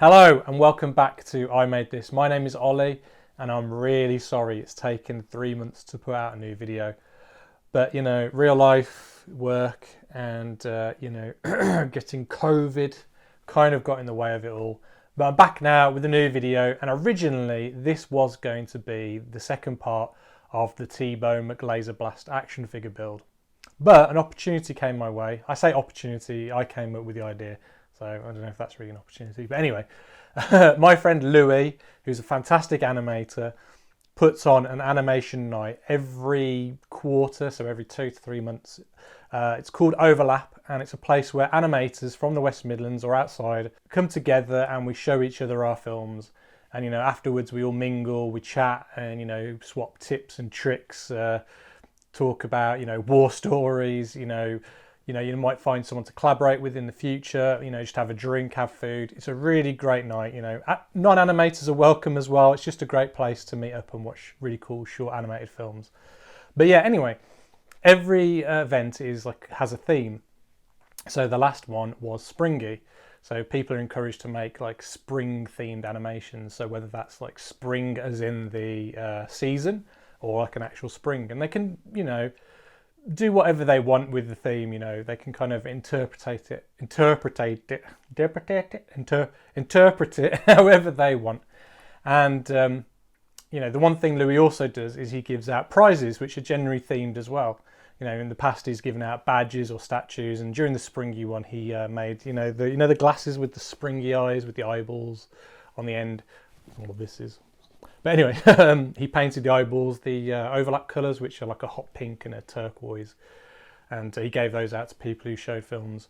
Hello and welcome back to I Made This. My name is Ollie and I'm really sorry it's taken 3 months to put out a new video. But you know, real life, work and getting COVID kind of got in the way of it all. But I'm back now with a new video, and originally this was going to be the second part of the T-Bone McLaser Blast action figure build. But an opportunity came my way. I say opportunity, I came up with the idea. So I don't know if that's really an opportunity. But anyway, my friend Louis, who's a fantastic animator, puts on an animation night every quarter, so every 2 to 3 months. It's called Overlap, and it's a place where animators from the West Midlands or outside come together and we show each other our films. And, you know, afterwards we all mingle, we chat and, you know, swap tips and tricks, talk about, you know, war stories, you might find someone to collaborate with in the future, you know, just have a drink, have food. It's a really great night, you know. Non-animators are welcome as well. It's just a great place to meet up and watch really cool short animated films. But yeah, anyway, every event has a theme. So the last one was springy. So people are encouraged to make like spring themed animations. So whether that's like spring as in the season or like an actual spring, and they can, you know, do whatever they want with the theme. You know, they can kind of interpret it however they want. And you know, the one thing Louis also does is he gives out prizes which are generally themed as well. You know, in the past he's given out badges or statues, and during the springy one he made the glasses with the springy eyes with the eyeballs on the end. All of this is. But anyway, he painted the eyeballs, the overlap colours, which are like a hot pink and a turquoise. And he gave those out to people who showed films.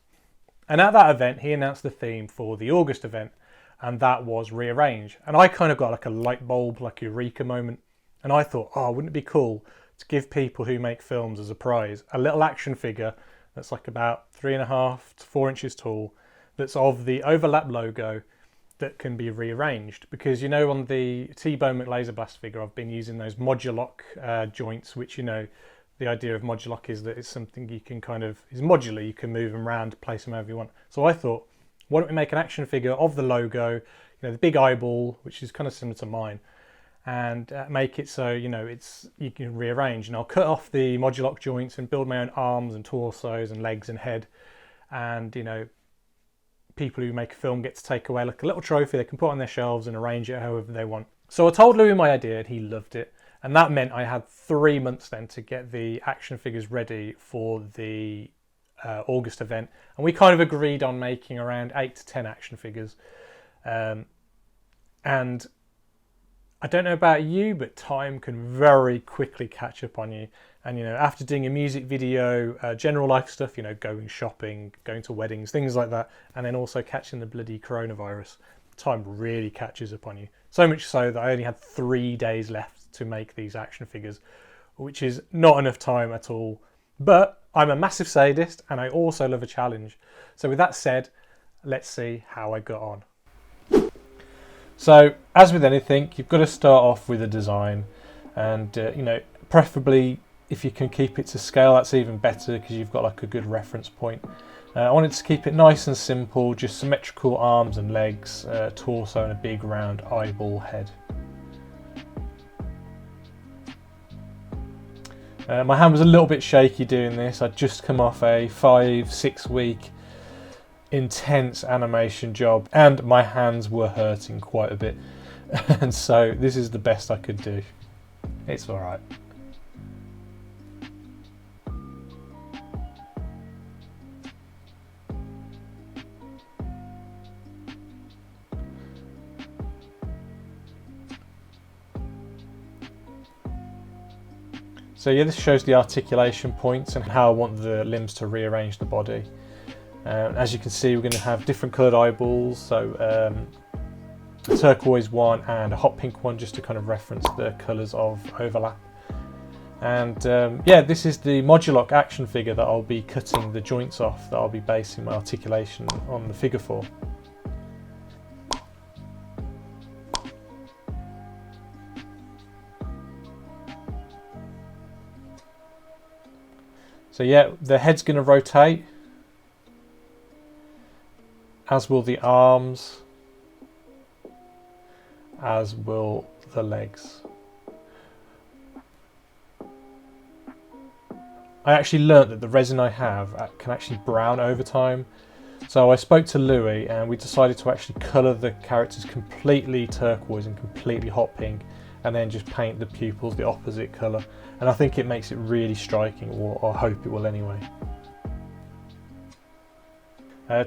And at that event, he announced the theme for the August event, and that was rearrange. And I kind of got like a light bulb, like eureka moment. And I thought, oh, wouldn't it be cool to give people who make films as a prize a little action figure that's like about 3.5 to 4 inches tall, that's of the overlap logo, that can be rearranged. Because, you know, on the T-Bone McLaser Blast figure I've been using those modular joints, which, you know, the idea of modular is that it's something you can is modular, you can move them around, place them however you want. So I thought, why don't we make an action figure of the logo, you know, the big eyeball, which is kind of similar to mine, and make it so, you know, you can rearrange. And I'll cut off the modular joints and build my own arms and torsos and legs and head, and, you know, people who make a film get to take away like a little trophy they can put on their shelves and arrange it however they want. So I told Louis my idea and he loved it, and that meant I had 3 months then to get the action figures ready for the August event, and we kind of agreed on making around 8 to 10 action figures. And I don't know about you, but time can very quickly catch up on you. And, you know, after doing a music video, general life stuff, you know, going shopping, going to weddings, things like that, and then also catching the bloody coronavirus, time really catches up on you. So much so that I only had 3 days left to make these action figures, which is not enough time at all. But I'm a massive sadist and I also love a challenge. So with that said, let's see how I got on. So, as with anything, you've got to start off with a design, and you know, preferably if you can keep it to scale, that's even better because you've got like a good reference point. I wanted to keep it nice and simple, just symmetrical arms and legs, torso and a big round eyeball head. My hand was a little bit shaky doing this. I'd just come off a 5-6 week intense animation job and my hands were hurting quite a bit, and so this is the best I could do. It's all right. So yeah, this shows the articulation points and how I want the limbs to rearrange the body. As you can see, we're going to have different coloured eyeballs, so a turquoise one and a hot pink one, just to kind of reference the colours of overlap. And yeah, this is the modular action figure that I'll be cutting the joints off, that I'll be basing my articulation on the figure for. So yeah, the head's going to rotate, as will the arms, as will the legs. I actually learnt that the resin I have can actually brown over time. So I spoke to Louis and we decided to actually colour the characters completely turquoise and completely hot pink, and then just paint the pupils the opposite colour. And I think it makes it really striking, or I hope it will anyway.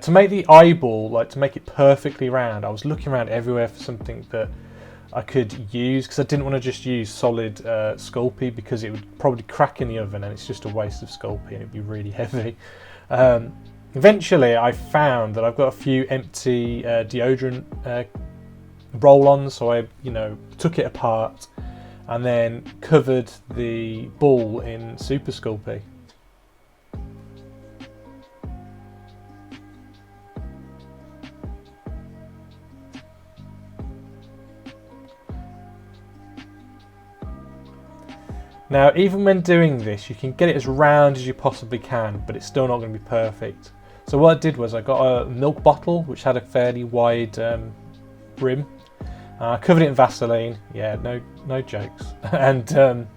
To make the eyeball, like to make it perfectly round, I was looking around everywhere for something that I could use, because I didn't want to just use solid Sculpey, because it would probably crack in the oven and it's just a waste of Sculpey and it'd be really heavy. Eventually I found that I've got a few empty deodorant roll-ons, so I took it apart and then covered the ball in Super Sculpey. Now, even when doing this, you can get it as round as you possibly can, but it's still not going to be perfect. So what I did was I got a milk bottle which had a fairly wide rim. I covered it in Vaseline, yeah, no jokes. And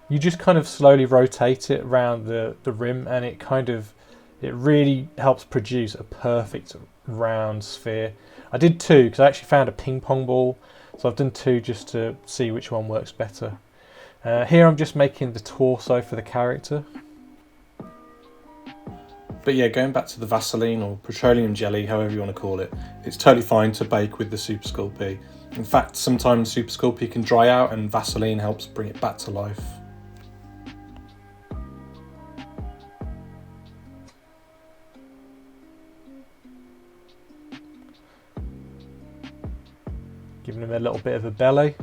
you just kind of slowly rotate it around the rim, and it really helps produce a perfect round sphere. I did two because I actually found a ping pong ball, so I've done two just to see which one works better. Here I'm just making the torso for the character. But yeah, going back to the Vaseline or petroleum jelly, however you want to call it, it's totally fine to bake with the Super Sculpey. In fact, sometimes Super Sculpey can dry out and Vaseline helps bring it back to life. Giving him a little bit of a belly.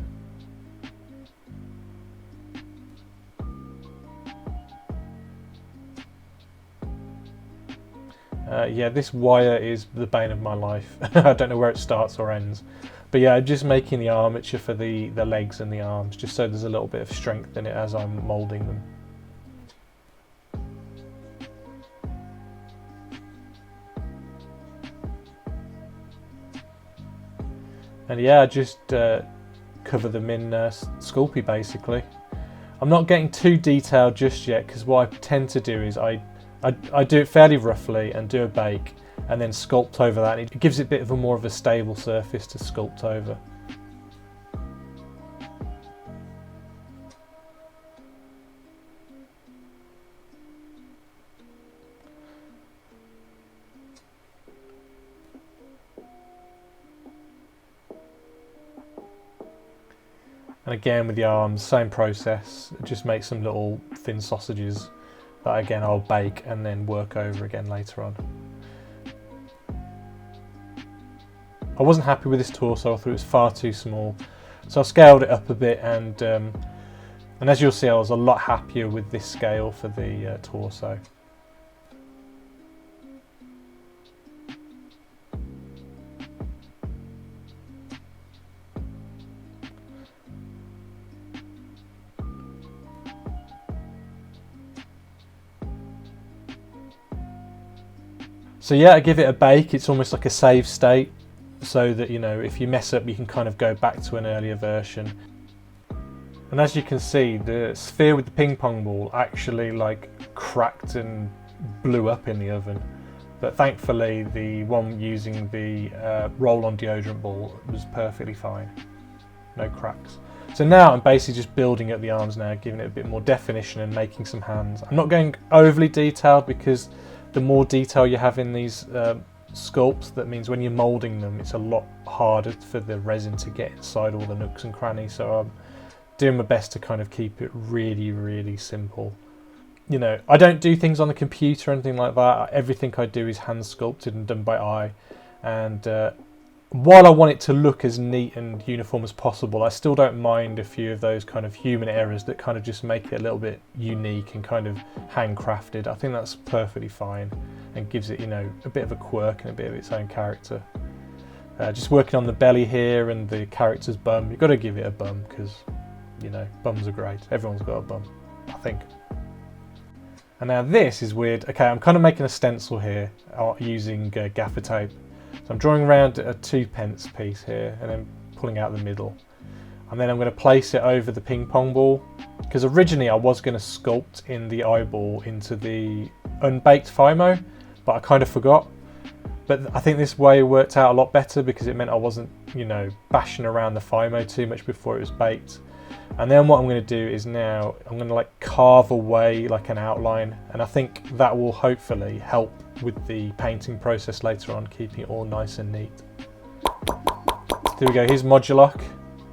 Yeah, this wire is the bane of my life. I don't know where it starts or ends. But yeah, I'm just making the armature for the legs and the arms, just so there's a little bit of strength in it as I'm moulding them. And yeah, I just cover them in Sculpey basically. I'm not getting too detailed just yet, because what I tend to do is I do it fairly roughly and do a bake and then sculpt over that. It gives it a bit of a more of a stable surface to sculpt over. And again with the arms, same process, just make some little thin sausages that again I'll bake and then work over again later on. I wasn't happy with this torso, I thought it was far too small, so I scaled it up a bit, and as you'll see I was a lot happier with this scale for the torso. So yeah, I give it a bake. It's almost like a save state, so that, if you mess up, you can kind of go back to an earlier version. And as you can see, the sphere with the ping pong ball actually cracked and blew up in the oven. But thankfully, the one using the roll-on deodorant ball was perfectly fine. No cracks. So now I'm basically just building up the arms now, giving it a bit more definition and making some hands. I'm not going overly detailed, because the more detail you have in these sculpts, that means when you're moulding them, it's a lot harder for the resin to get inside all the nooks and crannies. So I'm doing my best to kind of keep it really, really simple. I don't do things on the computer or anything like that. Everything I do is hand sculpted and done by eye. And while I want it to look as neat and uniform as possible, I still don't mind a few of those kind of human errors that kind of just make it a little bit unique and kind of handcrafted. I think that's perfectly fine and gives it, a bit of a quirk and a bit of its own character. Just working on the belly here and the character's bum. You've got to give it a bum, because, bums are great. Everyone's got a bum, I think. And now this is weird. Okay, I'm kind of making a stencil here using gaffer tape. So I'm drawing around a 2p piece here and then pulling out the middle. And then I'm going to place it over the ping pong ball, because originally I was going to sculpt in the eyeball into the unbaked FIMO, but I kind of forgot. But I think this way worked out a lot better because it meant I wasn't, you know, bashing around the FIMO too much before it was baked. And then what I'm going to do is now I'm going to like carve away like an outline, and I think that will hopefully help with the painting process later on, keeping it all nice and neat. So there we go, here's modular,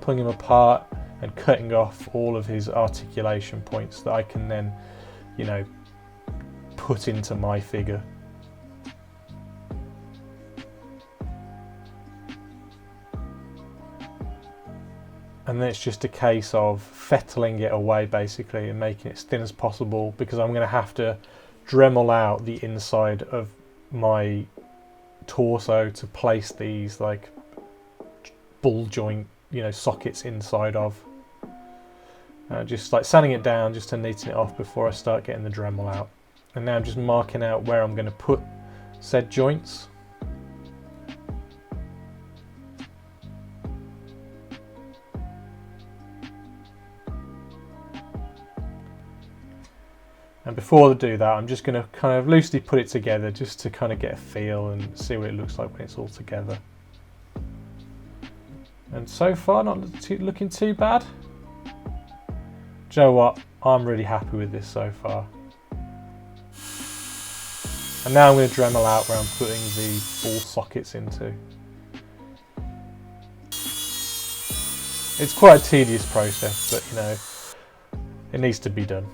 pulling him apart and cutting off all of his articulation points that I can then, you know, put into my figure. And then it's just a case of fettling it away basically and making it as thin as possible, because I'm going to have to Dremel out the inside of my torso to place these like ball joint, you know, sockets inside of. Just like sanding it down just to neaten it off before I start getting the Dremel out. And now I'm just marking out where I'm going to put said joints. And before I do that, I'm just going to kind of loosely put it together just to kind of get a feel and see what it looks like when it's all together. And so far, not looking too bad. Do you know what? I'm really happy with this so far. And now I'm going to Dremel out where I'm putting the ball sockets into. It's quite a tedious process, but you know, it needs to be done.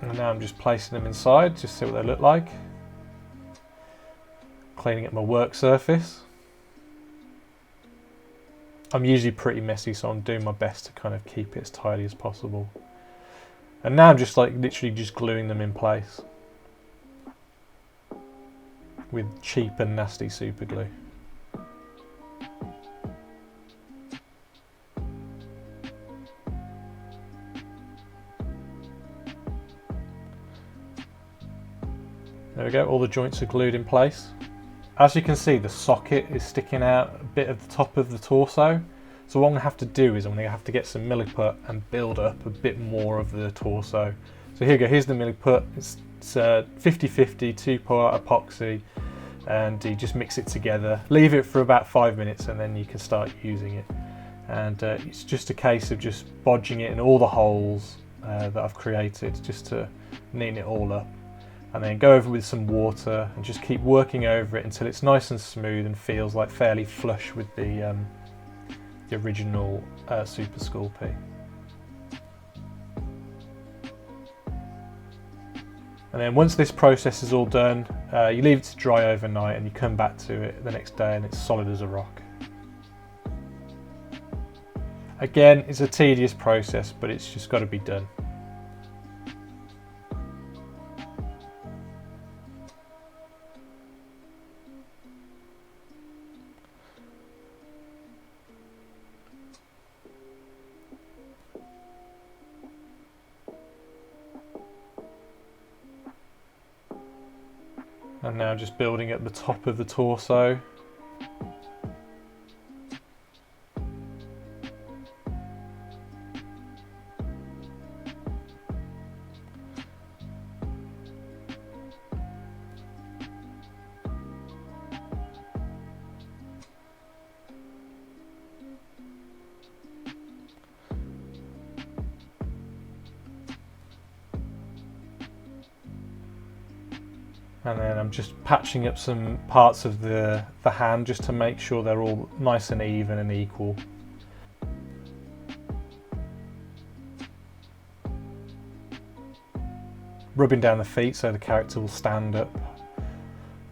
And now I'm just placing them inside, just see what they look like. Cleaning up my work surface. I'm usually pretty messy, so I'm doing my best to kind of keep it as tidy as possible. And now I'm just like literally just gluing them in place with cheap and nasty super glue. There we go, all the joints are glued in place. As you can see, the socket is sticking out a bit of the top of the torso. So what I'm going to have to do is I'm going to have to get some milliput and build up a bit more of the torso. So here we go, here's the milliput. It's 50-50, 2-part epoxy, and you just mix it together. Leave it for about 5 minutes and then you can start using it. And it's just a case of just bodging it in all the holes that I've created, just to neaten it all up. And then go over with some water and just keep working over it until it's nice and smooth and feels like fairly flush with the original Super Sculpey. And then once this process is all done, you leave it to dry overnight and you come back to it the next day and it's solid as a rock. Again, it's a tedious process, but it's just got to be done. And now just building at the top of the torso. And then I'm just patching up some parts of the hand just to make sure they're all nice and even and equal. Rubbing down the feet so the character will stand up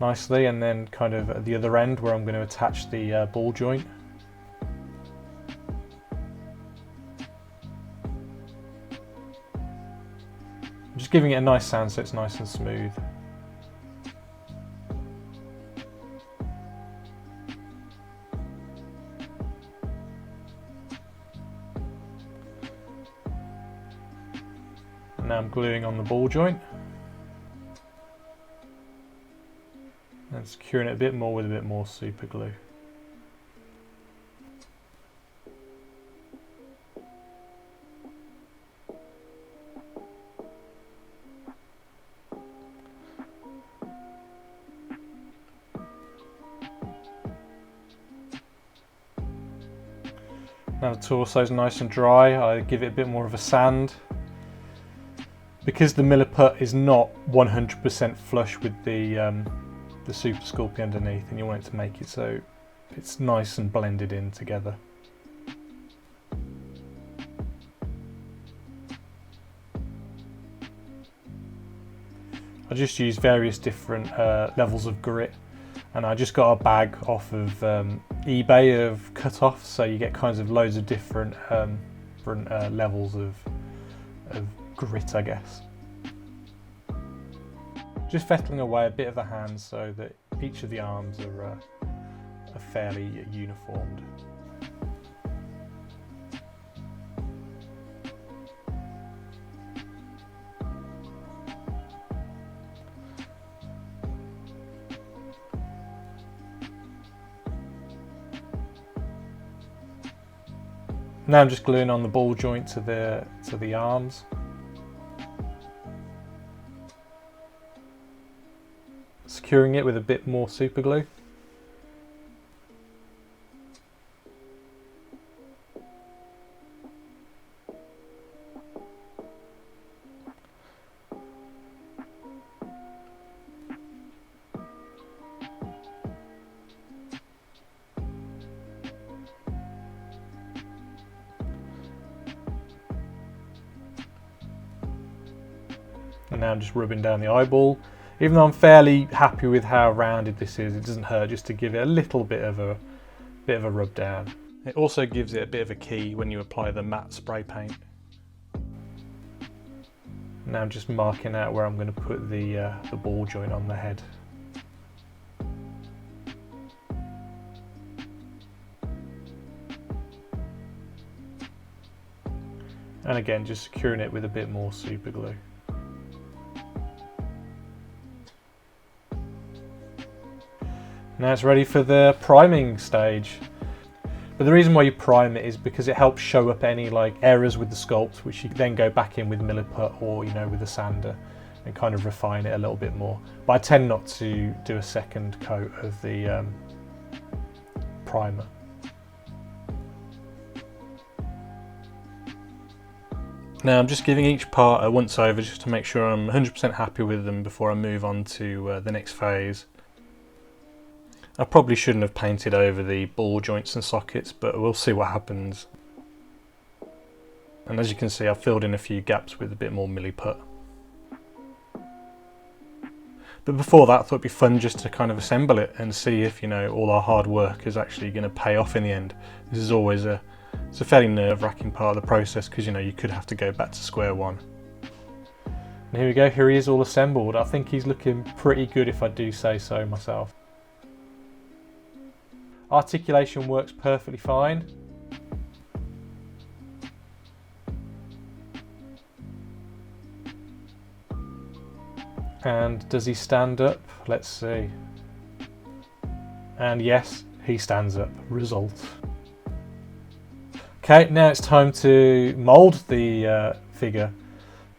nicely, and then kind of at the other end where I'm going to attach the ball joint. I'm just giving it a nice sound so it's nice and smooth. And now I'm gluing on the ball joint. And securing it a bit more with a bit more super glue. Now the torso is nice and dry, I give it a bit more of a sand. Because the milliput is not 100% flush with the super sculpting underneath, and you want it to make it so it's nice and blended in together. I just use various different levels of grit, and I just got a bag off of eBay of cut-offs, so you get kinds of loads of different levels of grit, I guess. Just fettling away a bit of the hands so that each of the arms are fairly uniformed. Now I'm just gluing on the ball joint to the arms. Securing it with a bit more super glue. And now I'm just rubbing down the eyeball. Even though I'm fairly happy with how rounded this is, it doesn't hurt just to give it a little bit of a rub down. It also gives it a bit of a key when you apply the matte spray paint. Now I'm just marking out where I'm going to put the ball joint on the head. And again, just securing it with a bit more super glue. Now it's ready for the priming stage. But the reason why you prime it is because it helps show up any like errors with the sculpt, which you then go back in with milliput or with a sander and kind of refine it a little bit more. But I tend not to do a second coat of the primer. Now I'm just giving each part a once over just to make sure I'm 100% happy with them before I move on to the next phase. I probably shouldn't have painted over the ball joints and sockets, but we'll see what happens. And as you can see, I've filled in a few gaps with a bit more milliput. But before that, I thought it'd be fun just to kind of assemble it and see if all our hard work is actually going to pay off in the end. This is always it's a fairly nerve-wracking part of the process because you could have to go back to square one. And here we go, here he is all assembled. I think he's looking pretty good if I do say so myself. Articulation works perfectly fine. And does he stand up? Let's see. And yes, he stands up. Result. Okay, now it's time to mould the figure.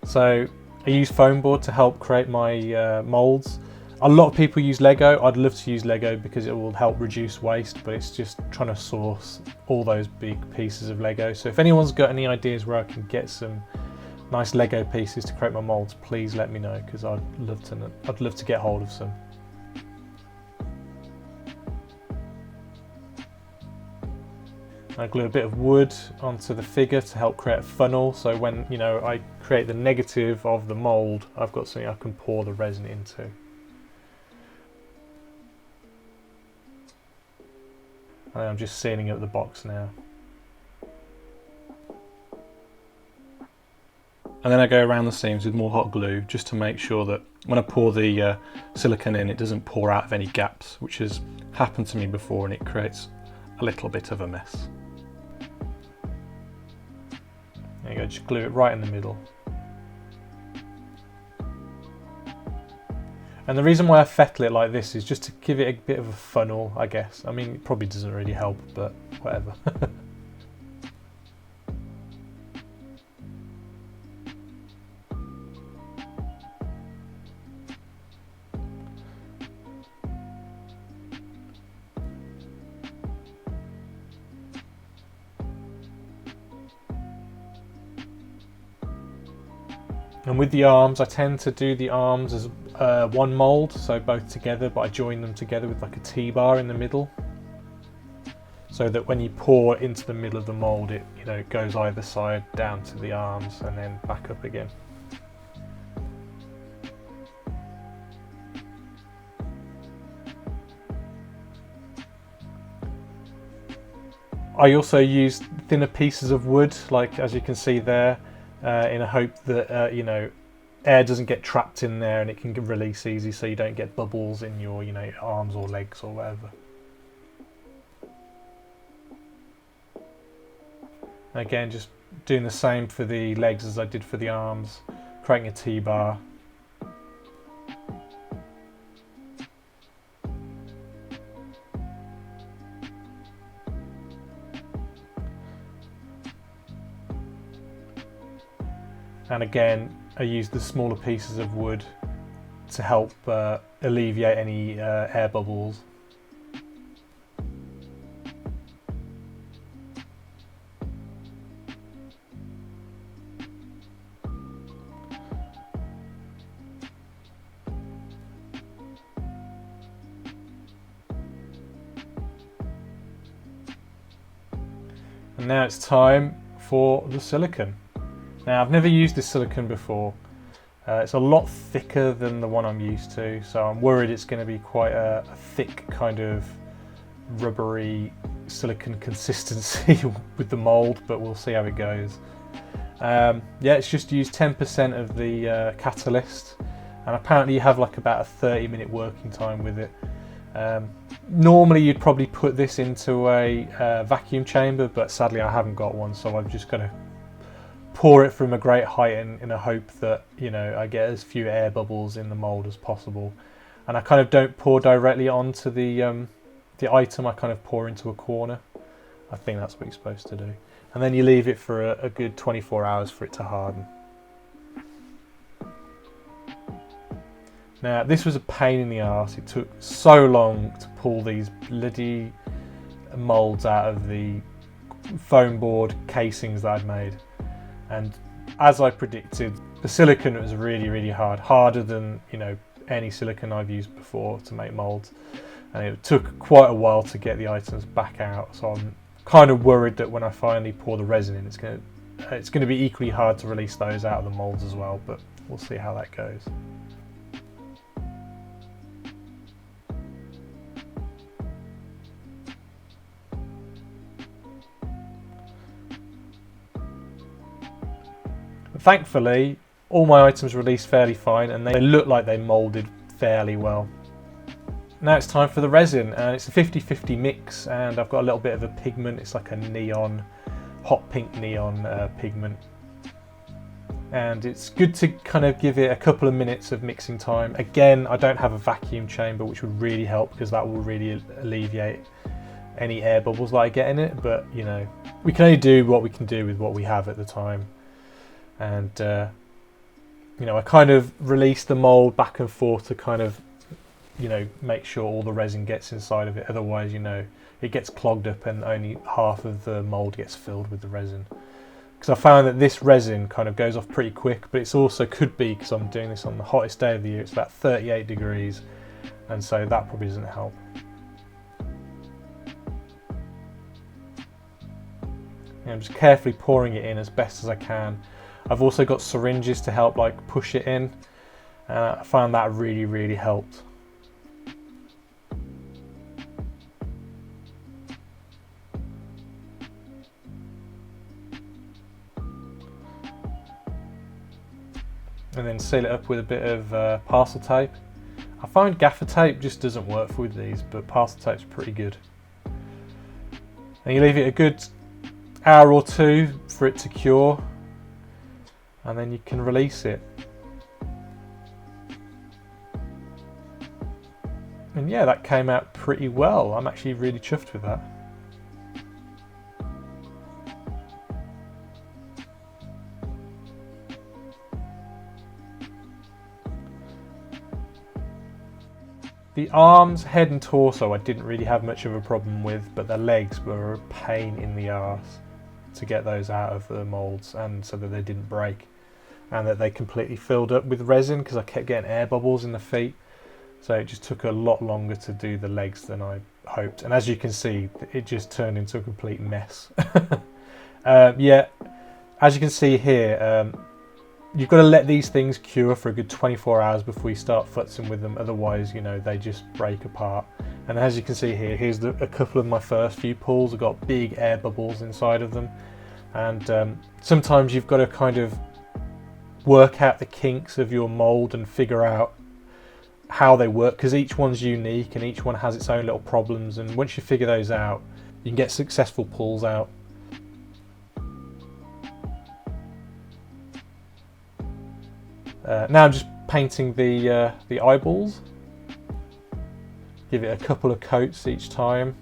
So I use foam board to help create my moulds. A lot of people use Lego. I'd love to use Lego because it will help reduce waste, but it's just trying to source all those big pieces of Lego. So if anyone's got any ideas where I can get some nice Lego pieces to create my molds, please let me know because I'd love to get hold of some. I glue a bit of wood onto the figure to help create a funnel, so when I create the negative of the mold, I've got something I can pour the resin into. And I'm just sealing up the box now. And then I go around the seams with more hot glue just to make sure that when I pour the silicone in, it doesn't pour out of any gaps, which has happened to me before and it creates a little bit of a mess. There you go, just glue it right in the middle. And the reason why I fettle it like this is just to give it a bit of a funnel, I guess. I mean, it probably doesn't really help, but whatever. And with the arms, I tend to do the arms as one mould, so both together, but I join them together with like a T-bar in the middle, so that when you pour into the middle of the mould, it, you know, goes either side down to the arms and then back up again. I also use thinner pieces of wood, like as you can see there, in a hope that you know, air doesn't get trapped in there and it can release easy, so you don't get bubbles in your, you know, arms or legs or whatever. Again, just doing the same for the legs as I did for the arms, creating a T-bar. And again, I use the smaller pieces of wood to help alleviate any air bubbles. And now it's time for the silicone. Now, I've never used this silicone before. It's a lot thicker than the one I'm used to, so I'm worried it's going to be quite a thick kind of rubbery silicone consistency with the mould, but we'll see how it goes. Yeah, it's just used 10% of the catalyst, and apparently you have like about a 30-minute working time with it. Normally you'd probably put this into a vacuum chamber, but sadly I haven't got one, so I've just got to pour it from a great height in a hope that, you know, I get as few air bubbles in the mould as possible. And I kind of don't pour directly onto the item, I kind of pour into a corner. I think that's what you're supposed to do. And then you leave it for a good 24 hours for it to harden. Now, this was a pain in the arse. It took so long to pull these bloody moulds out of the foam board casings that I'd made. And as I predicted, the silicone was really, really hard, harder than, you know, any silicone I've used before to make moulds. And it took quite a while to get the items back out. So I'm kind of worried that when I finally pour the resin in, it's going to be equally hard to release those out of the moulds as well. But we'll see how that goes. Thankfully, all my items released fairly fine and they look like they moulded fairly well. Now it's time for the resin, and it's a 50-50 mix, and I've got a little bit of a pigment. It's like a neon, hot pink neon pigment. And it's good to kind of give it a couple of minutes of mixing time. Again, I don't have a vacuum chamber, which would really help because that will really alleviate any air bubbles that I get in it. But, you know, we can only do what we can do with what we have at the time. And you know, I kind of release the mould back and forth to kind of, you know, make sure all the resin gets inside of it. Otherwise, you know, it gets clogged up and only half of the mould gets filled with the resin. Because I found that this resin kind of goes off pretty quick, but it's also could be because I'm doing this on the hottest day of the year. It's about 38 degrees, and so that probably doesn't help. I'm just carefully pouring it in as best as I can. I've also got syringes to help like push it in. I found that really, really helped. And then seal it up with a bit of parcel tape. I find gaffer tape just doesn't work with these, but parcel tape's pretty good. And you leave it a good hour or two for it to cure, and then you can release it. And yeah, that came out pretty well. I'm actually really chuffed with that. The arms, head and torso I didn't really have much of a problem with, but the legs were a pain in the arse to get those out of the moulds, and so that they didn't break and that they completely filled up with resin, because I kept getting air bubbles in the feet. So it just took a lot longer to do the legs than I hoped. And as you can see, it just turned into a complete mess. Yeah, as you can see here, you've got to let these things cure for a good 24 hours before you start futzing with them. Otherwise, you know, they just break apart. And as you can see here, here's a couple of my first few pulls. I've got big air bubbles inside of them. And sometimes you've got to kind of work out the kinks of your mould and figure out how they work, because each one's unique and each one has its own little problems. And once you figure those out, you can get successful pulls out. Now I'm just painting the eyeballs. Give it a couple of coats each time.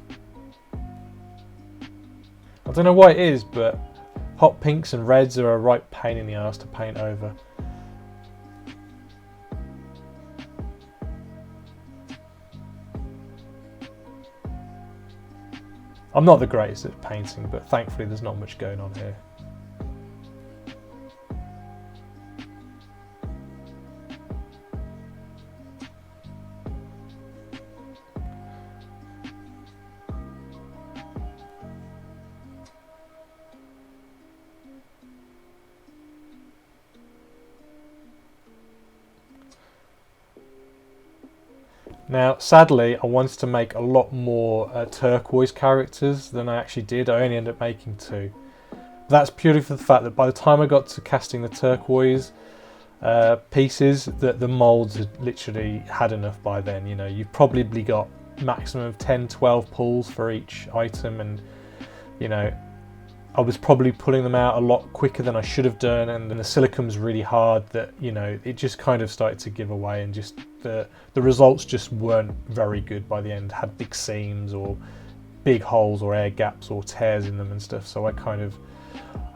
I don't know why it is, but hot pinks and reds are a right pain in the arse to paint over. I'm not the greatest at painting, but thankfully there's not much going on here. Now, sadly, I wanted to make a lot more turquoise characters than I actually did. I only ended up making 2. That's purely for the fact that by the time I got to casting the turquoise pieces, that the moulds had literally had enough by then. You know, you've probably got maximum of 10, 12 pulls for each item, and you know, I was probably pulling them out a lot quicker than I should have done, and the silicum's really hard that, you know, it just kind of started to give away, and just the results just weren't very good by the end. Had big seams or big holes or air gaps or tears in them and stuff, so I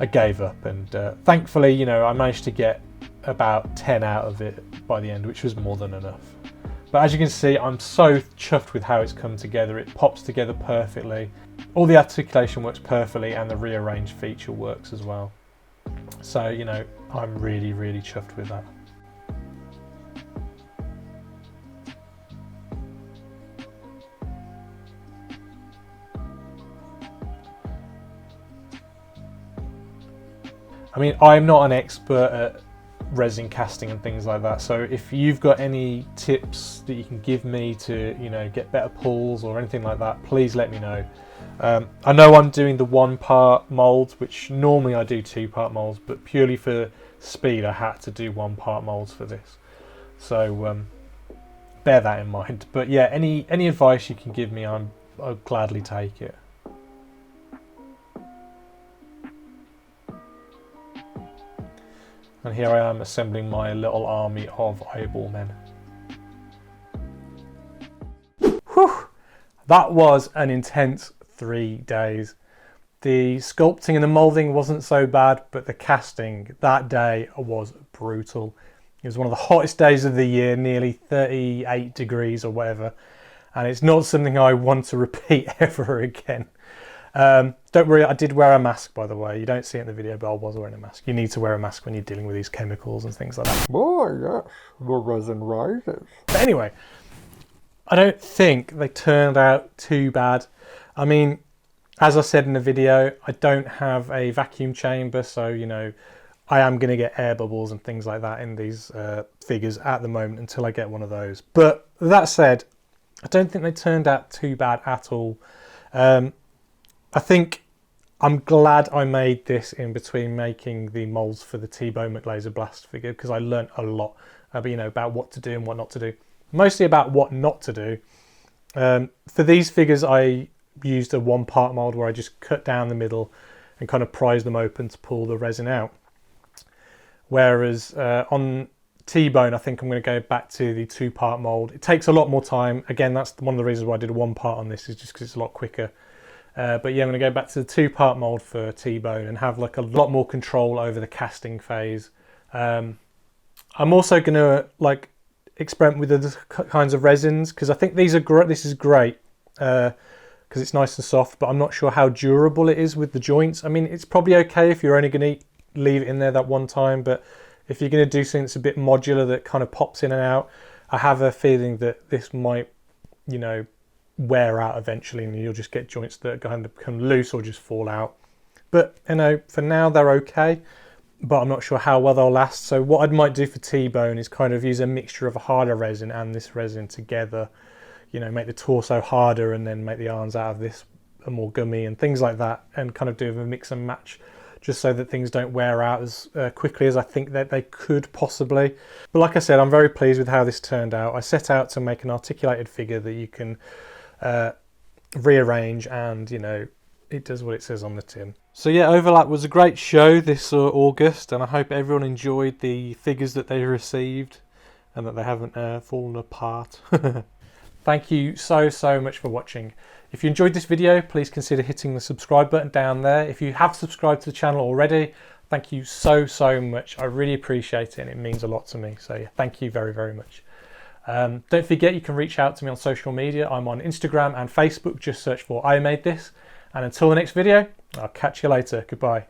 gave up. And thankfully, you know, I managed to get about 10 out of it by the end, which was more than enough. But as you can see, I'm so chuffed with how it's come together. It pops together perfectly. All the articulation works perfectly, and the rearrange feature works as well. So, you know, I'm really, really chuffed with that. I mean, I'm not an expert at resin casting and things like that, so if you've got any tips that you can give me to, you know, get better pulls or anything like that, please let me know. I know I'm doing the 1-part moulds, which normally I do 2-part moulds, but purely for speed I had to do 1-part moulds for this, so bear that in mind. But yeah, any advice you can give me, I'll gladly take it. And here I am assembling my little army of eyeball men. Whew! That was an intense 3 days. The sculpting and the moulding wasn't so bad, but the casting that day was brutal. It was one of the hottest days of the year, nearly 38 degrees or whatever, and it's not something I want to repeat ever again. Don't worry, I did wear a mask, by the way. You don't see it in the video, but I was wearing a mask. You need to wear a mask when you're dealing with these chemicals and things like that. Oh yes, the resin rises. But anyway, I don't think they turned out too bad. I mean, as I said in the video, I don't have a vacuum chamber, so, you know, I am going to get air bubbles and things like that in these figures at the moment until I get one of those. But that said, I don't think they turned out too bad at all. I think I'm glad I made this in between making the moulds for the T-Bone McLaser Blast figure, because I learnt a lot, you know, about what to do and what not to do. Mostly about what not to do. For these figures, I used a 1-part mould where I just cut down the middle and kind of prise them open to pull the resin out. Whereas on T-bone, I think I'm going to go back to the 2-part mould. It takes a lot more time. Again, that's one of the reasons why I did a 1-part on this, is just because it's a lot quicker. But yeah, I'm going to go back to the 2-part mould for T-bone and have like a lot more control over the casting phase. I'm also going to like experiment with other kinds of resins, because I think these are great. This is great because it's nice and soft, but I'm not sure how durable it is with the joints. I mean, it's probably okay if you're only going to leave it in there that one time, but if you're going to do something that's a bit modular that kind of pops in and out, I have a feeling that this might, you know, wear out eventually, and you'll just get joints that kind of become loose or just fall out. But you know, for now they're okay, but I'm not sure how well they'll last. So what I might do for T-bone is kind of use a mixture of a harder resin and this resin together, you know, make the torso harder and then make the arms out of this more gummy and things like that, and kind of do a mix and match, just so that things don't wear out as quickly as I think that they could possibly. But like I said, I'm very pleased with how this turned out. I set out to make an articulated figure that you can rearrange, and you know, it does what it says on the tin. So yeah, Overlap was a great show this August, and I hope everyone enjoyed the figures that they received and that they haven't fallen apart. Thank you so much for watching. If you enjoyed this video, please consider hitting the subscribe button down there. If you have subscribed to the channel already, thank you so much. I really appreciate it, and it means a lot to me. So yeah, thank you very much. Don't forget, you can reach out to me on social media. I'm on Instagram and Facebook. Just search for I Made This. And until the next video, I'll catch you later. Goodbye.